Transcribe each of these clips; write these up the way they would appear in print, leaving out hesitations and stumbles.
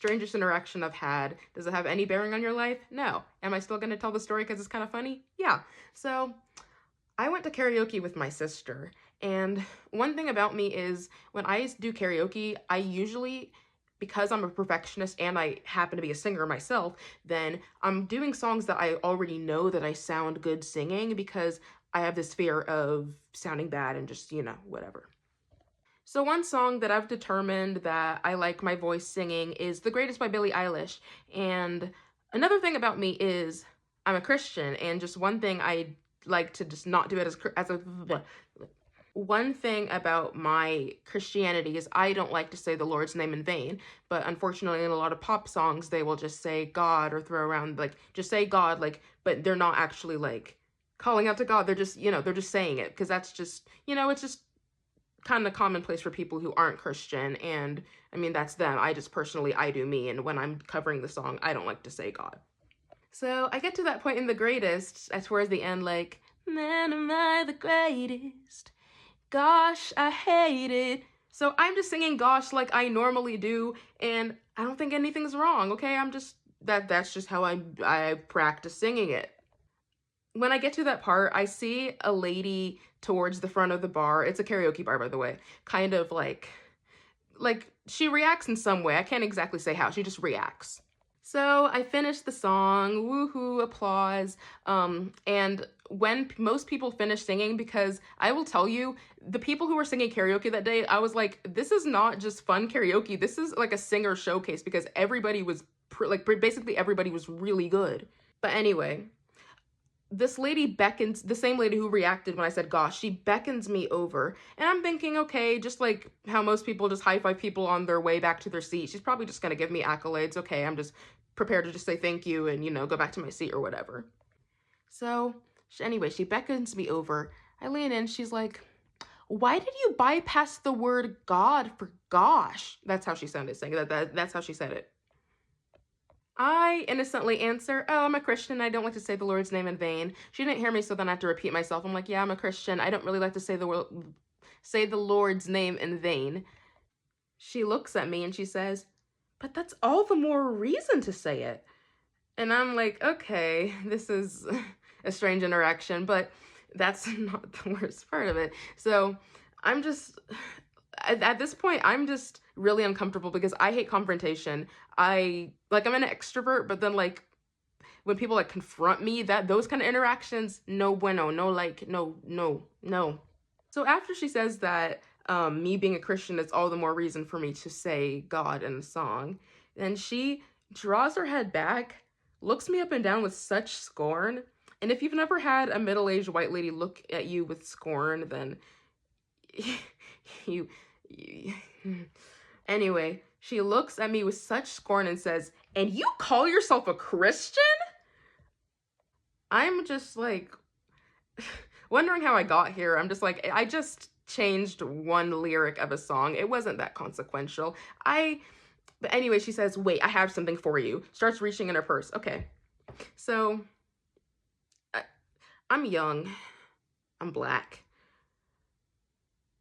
strangest interaction I've had. Does it have any bearing on your life? No. Am I still gonna tell the story because it's kind of funny? Yeah. So I went to karaoke with my sister, and one thing about me is when I do karaoke, I usually, because I'm a perfectionist and I happen to be a singer myself, then I'm doing songs that I already know that I sound good singing because I have this fear of sounding bad and just, whatever. So one song that I've determined that I like my voice singing is The Greatest by Billie Eilish. And another thing about me is I'm a Christian, and just one thing I like to just not do it as a one thing about my Christianity is I don't like to say the Lord's name in vain, but unfortunately in a lot of pop songs they will just say God or throw around like just say God, like, but they're not actually like calling out to God. They're just, they're just saying it because that's just, it's just kind of commonplace for people who aren't Christian. And I mean, that's them. I just personally, I do me. And when I'm covering the song, I don't like to say God. So I get to that point in The Greatest, towards the end, like, man, am I the greatest? Gosh, I hate it. So I'm just singing gosh like I normally do, and I don't think anything's wrong, okay? That's just how I practice singing it. When I get to that part, I see a lady towards the front of the bar. It's a karaoke bar, by the way. Kind of like she reacts in some way. I can't exactly say how. She just reacts. So I finished the song, woohoo, applause. And when most people finish singing, because I will tell you, the people who were singing karaoke that day, I was like, this is not just fun karaoke. This is like a singer showcase because everybody was basically everybody was really good. But anyway, this lady beckons, the same lady who reacted when I said gosh, she beckons me over. And I'm thinking, okay, just like how most people just high five people on their way back to their seat, she's probably just gonna give me accolades. Okay, I'm just prepared to just say thank you and, go back to my seat or whatever. So, anyway, she beckons me over. I lean in, she's like, why did you bypass the word God for gosh? That's how she sounded saying it. That's how she said it. I innocently answer, oh, I'm a Christian. I don't like to say the Lord's name in vain. She didn't hear me, so then I have to repeat myself. I'm like, yeah, I'm a Christian. I don't really like to say the Lord's name in vain. She looks at me and she says, but that's all the more reason to say it. And I'm like, okay, this is a strange interaction, but that's not the worst part of it. So I'm just, at this point, I'm just really uncomfortable because I hate confrontation. I'm an extrovert, but then like when people like confront me, those kind of interactions, no bueno, no. So after she says that, me being a Christian is all the more reason for me to say God in the song, then she draws her head back, looks me up and down with such scorn. And if you've never had a middle-aged white lady look at you with scorn, then you anyway, she looks at me with such scorn and says, and you call yourself a Christian? I'm just like wondering how I got here. I'm just like, I just changed one lyric of a song. It wasn't that consequential. But anyway, she says, wait, I have something for you. Starts reaching in her purse. Okay. So I'm young. I'm black.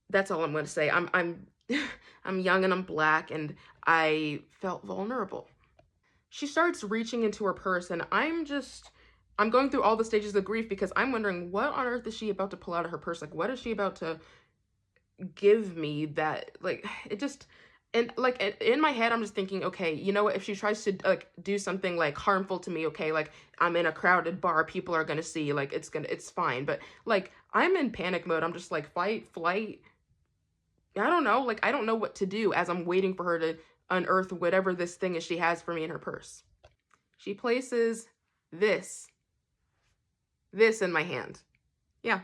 That's all I'm going to say. I'm I'm young and I'm black and I felt vulnerable. She starts reaching into her purse and I'm going through all the stages of grief because I'm wondering what on earth is she about to pull out of her purse? Like, what is she about to give me that, like, it just, and like in my head, I'm just thinking, okay, you know what, if she tries to like do something like harmful to me, okay, like I'm in a crowded bar, people are gonna see, like it's fine. But like, I'm in panic mode. I'm just like fight, flight. I don't know. Like, I don't know what to do as I'm waiting for her to unearth whatever this thing is she has for me in her purse. She places this in my hand. Yeah,